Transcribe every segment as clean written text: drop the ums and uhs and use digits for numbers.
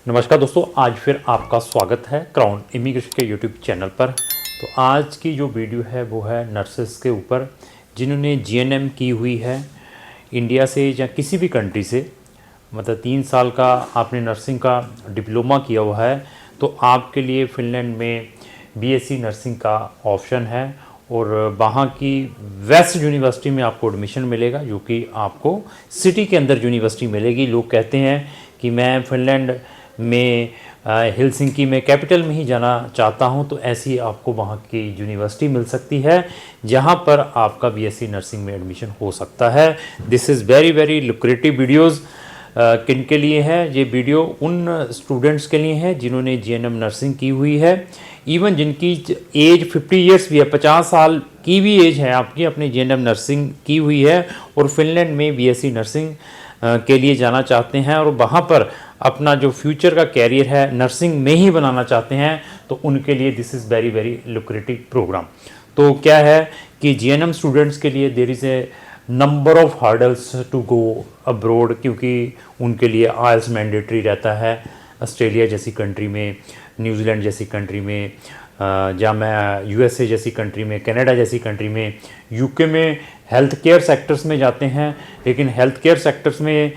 नमस्कार दोस्तों, आज फिर आपका स्वागत है क्राउन इमिग्रेशन के यूट्यूब चैनल पर। तो आज की जो वीडियो है वो है नर्सेस के ऊपर जिन्होंने जीएनएम की हुई है इंडिया से या किसी भी कंट्री से, मतलब 3 साल का आपने नर्सिंग का डिप्लोमा किया हुआ है तो आपके लिए फ़िनलैंड में बीएससी नर्सिंग का ऑप्शन है और वहाँ की वेस्ट यूनिवर्सिटी में आपको एडमिशन मिलेगा, जो कि आपको सिटी के अंदर यूनिवर्सिटी मिलेगी। लोग कहते हैं कि मैं फ़िनलैंड में हेलसिंकी में कैपिटल में ही जाना चाहता हूं, तो ऐसी आपको वहां की यूनिवर्सिटी मिल सकती है जहां पर आपका बीएससी नर्सिंग में एडमिशन हो सकता है। This is very very lucrative videos. किन के लिए है ये वीडियो? उन स्टूडेंट्स के लिए है जिन्होंने जीएनएम नर्सिंग की हुई है, इवन जिनकी एज 50 ईयर्स भी है, 50 साल की भी एज है आपकी, अपनी जीएनएम नर्सिंग की हुई है और फिनलैंड में बीएससी नर्सिंग के लिए जाना चाहते हैं और वहाँ पर अपना जो फ्यूचर का कैरियर है नर्सिंग में ही बनाना चाहते हैं, तो उनके लिए this is very very lucrative program. तो क्या है कि जीएनएम स्टूडेंट्स के लिए there is a number of hurdles to go abroad, क्योंकि उनके लिए आइल्स मैंडेटरी रहता है ऑस्ट्रेलिया जैसी कंट्री में, न्यूजीलैंड जैसी कंट्री में, जहाँ मैं यूएसए जैसी कंट्री में, कनाडा जैसी कंट्री में, यूके में हेल्थ केयर सेक्टर्स में जाते हैं, लेकिन हेल्थ केयर सेक्टर्स में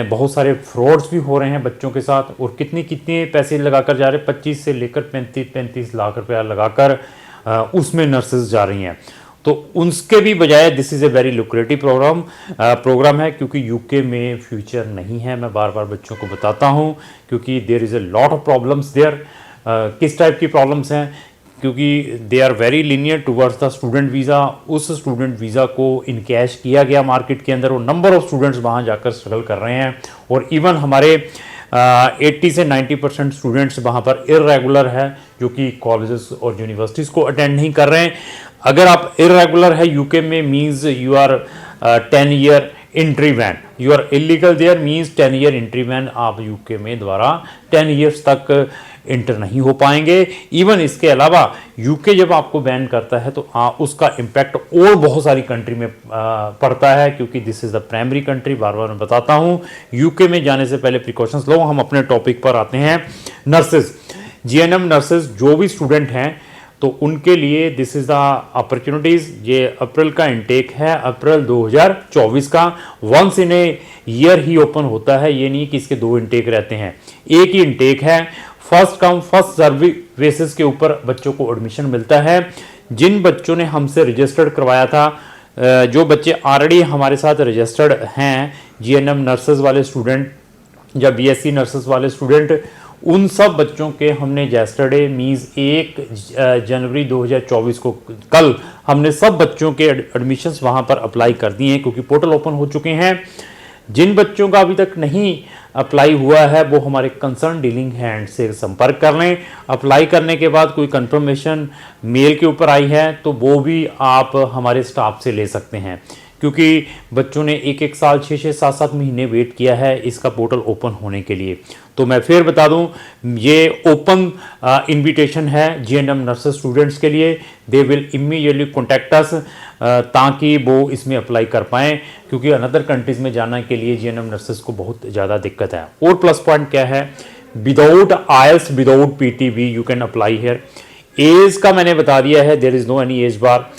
बहुत सारे फ्रॉड्स भी हो रहे हैं बच्चों के साथ और कितने पैसे लगाकर जा रहे हैं, 25 से लेकर 35 लाख रुपया लगाकर उसमें नर्सेज जा रही हैं। तो उसके भी बजाय this is a very lucrative program है, क्योंकि यूके में फ्यूचर नहीं है। मैं बार बार बच्चों को बताता हूँ, क्योंकि there is a lot of problems there. किस टाइप की प्रॉब्लम्स हैं? क्योंकि they are very linear towards the student visa. उस स्टूडेंट वीज़ा को इनकैश किया गया मार्केट के अंदर और नंबर ऑफ़ स्टूडेंट्स वहाँ जाकर स्ट्रगल कर रहे हैं और इवन हमारे 80 से 90% स्टूडेंट्स वहाँ पर इरेगुलर है, जो कि कॉलेजेस और यूनिवर्सिटीज़ को अटेंड नहीं कर रहे हैं। अगर आप इरेगुलर है यूके में, means you are 10 year entry ban, you are illegal there, means 10 year entry ban. आप यूके में द्वारा 10 ईयर्स तक इंटर नहीं हो पाएंगे। इवन इसके अलावा यूके जब आपको बैन करता है तो उसका इम्पैक्ट और बहुत सारी कंट्री में पड़ता है, क्योंकि this is the primary country. बार बार मैं बताता हूँ, यूके में जाने से पहले प्रिकॉशंस लो। हम अपने टॉपिक पर आते हैं। नर्सेज, जीएनएम नर्सेज जो भी स्टूडेंट हैं तो उनके लिए दिस इज़ द अपॉर्चुनिटीज़। ये अप्रैल का इनटेक है, अप्रैल 2024 का। वंस इन ए ईयर ही ओपन होता है, ये नहीं कि इसके 2 इनटेक रहते हैं, एक ही इनटेक है। First come first serve basis के ऊपर बच्चों को एडमिशन मिलता है। जिन बच्चों ने हमसे रजिस्टर्ड करवाया था, जो बच्चे ऑलरेडी हमारे साथ रजिस्टर्ड हैं, जीएनएम नर्सेज वाले स्टूडेंट या बीएससी नर्सेज वाले स्टूडेंट, उन सब बच्चों के हमने येस्टरडे मीन्स 1 जनवरी 2024 को, कल हमने सब बच्चों के एडमिशन्स वहाँ पर अप्लाई कर दिए हैं, क्योंकि पोर्टल ओपन हो चुके हैं। जिन बच्चों का अभी तक नहीं अप्लाई हुआ है वो हमारे कंसर्न डीलिंग हैंड से संपर्क कर लें। अप्लाई करने के बाद कोई कंफर्मेशन मेल के ऊपर आई है तो वो भी आप हमारे स्टाफ से ले सकते हैं, क्योंकि बच्चों ने 1 साल 6 7 महीने वेट किया है इसका पोर्टल ओपन होने के लिए। तो मैं फिर बता दूं, ये ओपन इनविटेशन है जीएनएम नर्सेस स्टूडेंट्स के लिए। They will immediately contact us ताकि वो इसमें अप्लाई कर पाएँ, क्योंकि अनदर कंट्रीज़ में जाने के लिए जीएनएम नर्सेस को बहुत ज़्यादा दिक्कत है। और प्लस पॉइंट क्या है, without IELTS without PTE you can apply here. Age का मैंने बता दिया है, there is no any age bar.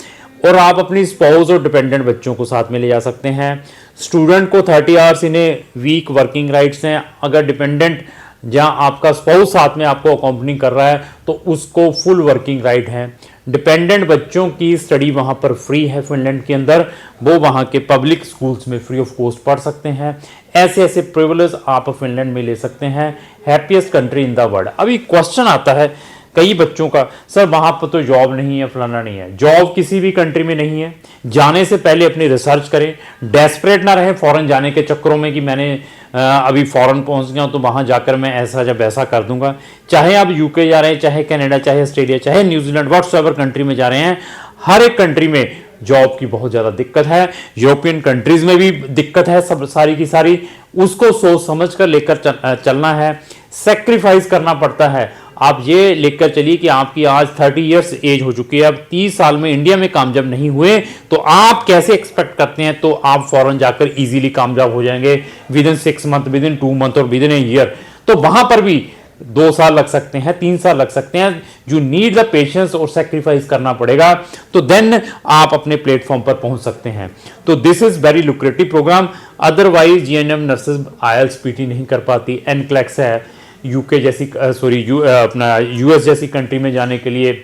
और आप अपनी स्पाउस और डिपेंडेंट बच्चों को साथ में ले जा सकते हैं। स्टूडेंट को 30 hours in a week working rights हैं। अगर डिपेंडेंट जहां आपका स्पाउस साथ में आपको अकॉम्पनी कर रहा है तो उसको फुल वर्किंग राइट है। डिपेंडेंट बच्चों की स्टडी वहां पर फ्री है फिनलैंड के अंदर, वो वहां के पब्लिक स्कूल्स में फ्री ऑफ कॉस्ट पढ़ सकते हैं। ऐसे ऐसे प्रिविलेज आप फिनलैंड में ले सकते हैं। Happiest country in the world. अभी क्वेश्चन आता है कई बच्चों का, सर वहाँ पर तो जॉब नहीं है, फलाना नहीं है। जॉब किसी भी कंट्री में नहीं है। जाने से पहले अपनी रिसर्च करें, डेस्परेट ना रहे फॉरेन जाने के चक्करों में कि मैंने अभी फॉरेन पहुंच गया तो वहाँ जाकर मैं ऐसा जब ऐसा कर दूंगा। चाहे आप यूके जा रहे हैं, चाहे कनाडा, चाहे ऑस्ट्रेलिया, चाहे न्यूजीलैंड, व्हाट्सएवर कंट्री में जा रहे हैं, हर एक कंट्री में जॉब की बहुत ज़्यादा दिक्कत है। यूरोपियन कंट्रीज में भी दिक्कत है, सब सारी की सारी। उसको सोच समझ कर लेकर चलना है, सेक्रीफाइस करना पड़ता है। आप ये लेकर चलिए कि आपकी आज 30 इयर्स एज हो चुकी है, अब 30 साल में इंडिया में कामयाब नहीं हुए तो आप कैसे एक्सपेक्ट करते हैं तो आप फॉरेन जाकर इजीली कामयाब हो जाएंगे with in 6 month, with in 2 month और विद इन ए ईयर। तो वहां पर भी 2 साल लग सकते हैं, 3 साल लग सकते हैं, जो नीड द पेशेंस और सेक्रीफाइस करना पड़ेगा, तो देन आप अपने प्लेटफॉर्म पर पहुंच सकते हैं। तो this is very lucrative program. Otherwise GNM nurses IELTS PT नहीं कर पाती। एनक्लेक्स है यूके जैसी अपना यूएस जैसी कंट्री में जाने के लिए,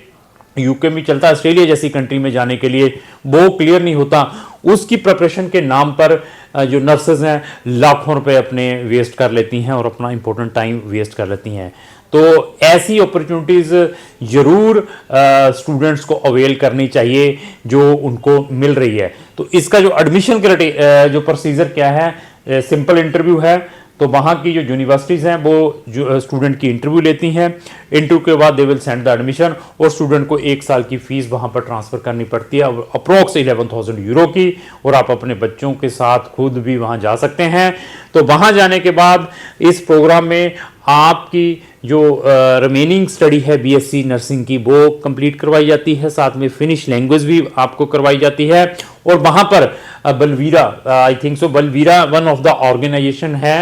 यूके में चलता है, ऑस्ट्रेलिया जैसी कंट्री में जाने के लिए वो क्लियर नहीं होता। उसकी प्रिपरेशन के नाम पर जो नर्सेज हैं लाखों रुपए अपने वेस्ट कर लेती हैं और अपना इंपॉर्टेंट टाइम वेस्ट कर लेती हैं। तो ऐसी अपॉर्चुनिटीज़ ज़रूर स्टूडेंट्स को अवेल करनी चाहिए जो उनको मिल रही है। तो इसका जो एडमिशन जो प्रोसीजर क्या है, सिंपल इंटरव्यू है। तो वहाँ की जो यूनिवर्सिटीज़ हैं वो जो स्टूडेंट की इंटरव्यू लेती हैं, इंटरव्यू के बाद they will send the admission, और स्टूडेंट को 1 साल की फीस वहाँ पर ट्रांसफ़र करनी पड़ती है, अप्रोक्स 11,000 यूरो की, और आप अपने बच्चों के साथ खुद भी वहाँ जा सकते हैं। तो वहाँ जाने के बाद इस प्रोग्राम में आपकी जो रिमेनिंग स्टडी है बीएससी नर्सिंग की वो कंप्लीट करवाई जाती है, साथ में फिनिश लैंग्वेज भी आपको करवाई जाती है। और वहाँ पर Balvira, I think so, Balvira one of the organisation है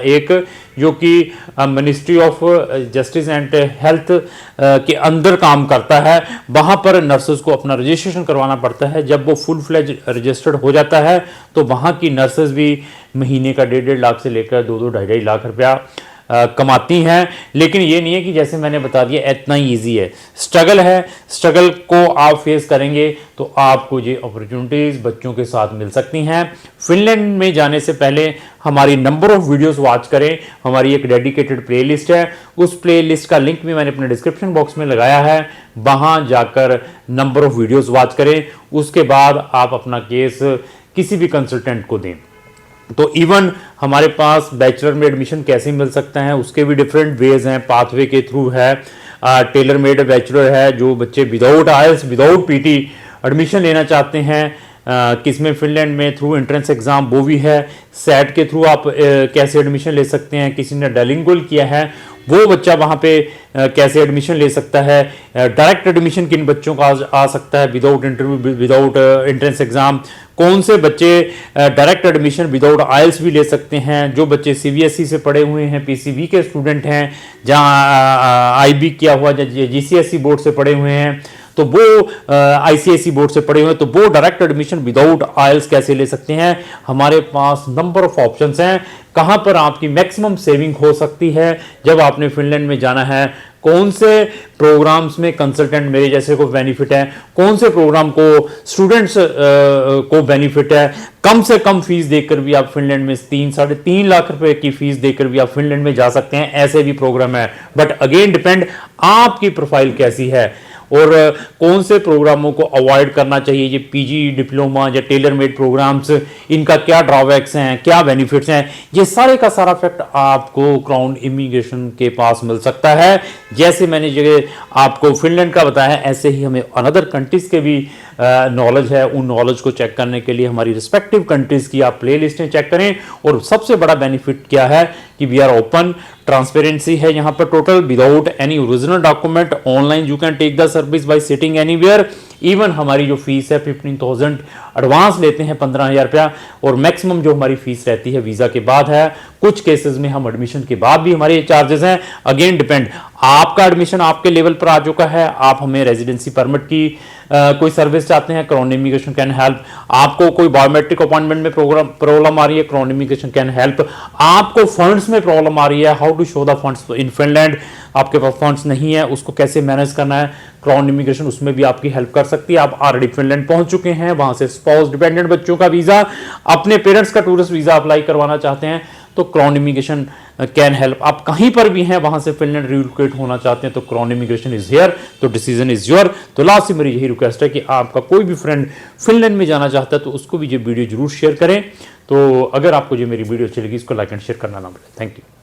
एक, जो कि ministry of justice and health के अंदर काम करता है। वहाँ पर नर्सेज को अपना रजिस्ट्रेशन करवाना पड़ता है। जब वो फुल फ्लेज रजिस्टर्ड हो जाता है तो वहाँ की नर्सेज भी महीने का 1.5 लाख से लेकर 2-2, 2.5 लाख रुपया कमाती हैं। लेकिन ये नहीं है कि जैसे मैंने बता दिया इतना ही ईजी है, स्ट्रगल है। स्ट्रगल को आप फेस करेंगे तो आपको ये अपॉर्चुनिटीज़ बच्चों के साथ मिल सकती हैं। फिनलैंड में जाने से पहले हमारी नंबर ऑफ वीडियोस वॉच करें। हमारी एक डेडिकेटेड प्लेलिस्ट है, उस प्लेलिस्ट का लिंक भी मैंने अपने डिस्क्रिप्शन बॉक्स में लगाया है, वहाँ जाकर नंबर ऑफ वीडियोस वॉच करें। उसके बाद आप अपना केस किसी भी कंसल्टेंट को दें। तो इवन हमारे पास बैचलर में एडमिशन कैसे मिल सकता है उसके भी डिफरेंट वेज हैं। पाथवे के थ्रू है, टेलर मेड बैचलर है, जो बच्चे without IELTS without PT admission लेना चाहते हैं, किसमें फिनलैंड में थ्रू एंट्रेंस एग्जाम वो भी है। सेट के थ्रू आप कैसे एडमिशन ले सकते हैं, किसी ने डायलिंगुअल किया है वो बच्चा वहाँ पे कैसे एडमिशन ले सकता है, डायरेक्ट एडमिशन किन बच्चों का आ सकता है without interview without entrance exam, कौन से बच्चे डायरेक्ट एडमिशन विदाउट आईएलटीएस भी ले सकते हैं, जो बच्चे सीबीएसई से पढ़े हुए हैं, पीसीबी के स्टूडेंट हैं, जहाँ आईबी किया हुआ, जीसीएसई बोर्ड से पढ़े हुए हैं, तो वो आईसीएसई बोर्ड से पढ़े हुए हैं, तो वो डायरेक्ट एडमिशन विदाउट आईएलटीएस कैसे ले सकते हैं। हमारे पास नंबर ऑफ ऑप्शंस हैं कहां पर आपकी मैक्सिमम सेविंग हो सकती है जब आपने फिनलैंड में जाना है, कौन से प्रोग्राम्स में कंसल्टेंट मेरे जैसे को बेनिफिट है, कौन से प्रोग्राम को स्टूडेंट्स को बेनिफिट है। कम से कम फीस देकर भी आप फिनलैंड में 3-3.5 लाख रुपए की फीस देकर भी आप फिनलैंड में जा सकते हैं, ऐसे भी प्रोग्राम है। बट अगेन डिपेंड आपकी प्रोफाइल कैसी है और कौन से प्रोग्रामों को अवॉइड करना चाहिए। ये पीजी डिप्लोमा या टेलर मेड प्रोग्राम्स, इनका क्या ड्रॉबैक्स हैं, क्या बेनिफिट्स हैं, ये सारे का सारा फैक्ट आपको क्राउन इमिग्रेशन के पास मिल सकता है। जैसे मैंने जगह आपको फिनलैंड का बताया है, ऐसे ही हमें अनदर कंट्रीज के भी नॉलेज है। उन नॉलेज को चेक करने के लिए हमारी रिस्पेक्टिव कंट्रीज की आप प्ले लिस्टें चेक करें। और सबसे बड़ा बेनिफिट क्या है कि वी आर ओपन, ट्रांसपेरेंसी है यहाँ पर total, without any original document, online you can take the service by sitting anywhere. Even हमारी जो फीस है 15,000 एडवांस लेते हैं, 15,000 रुपया, और मैक्सिमम जो हमारी फीस रहती है वीज़ा के बाद है। कुछ केसेस में हम एडमिशन के बाद भी हमारे चार्जेस हैं, अगेन डिपेंड। आपका एडमिशन आपके लेवल पर आ चुका है, आप हमें रेजिडेंसी परमिट की कोई सर्विस चाहते हैं, क्राउन इमिग्रेशन कैन हेल्प। आपको कोई बायोमेट्रिक अपॉइंटमेंट में प्रॉब्लम आ रही है, क्राउन इमिग्रेशन कैन हेल्प। आपको फंड्स में प्रॉब्लम आ रही है, how to show the funds in Finland, आपके पास फंड्स नहीं है, उसको कैसे मैनेज करना है, क्राउन इमिग्रेशन उसमें भी आपकी हेल्प कर सकती है। आप ऑलरेडी फिनलैंड पहुंच चुके हैं, वहां से स्पाउस डिपेंडेंट बच्चों का वीजा, अपने पेरेंट्स का टूरिस्ट वीजा अप्लाई करवाना चाहते हैं, तो क्राउन इमिग्रेशन कैन हेल्प। आप कहीं पर भी हैं, वहां से फिनलैंड रिलोकेट होना चाहते हैं, तो क्राउन इमिग्रेशन इज हियर, तो डिसीजन इज योर। तो लास्ट में मेरी यही रिक्वेस्ट है कि आपका कोई भी फ्रेंड फिनलैंड में जाना चाहता है तो उसको भी ये वीडियो जरूर शेयर करें। तो अगर आपको ये मेरी वीडियो अच्छी लगी, इसको लाइक एंड शेयर करना ना भूलें। Thank you.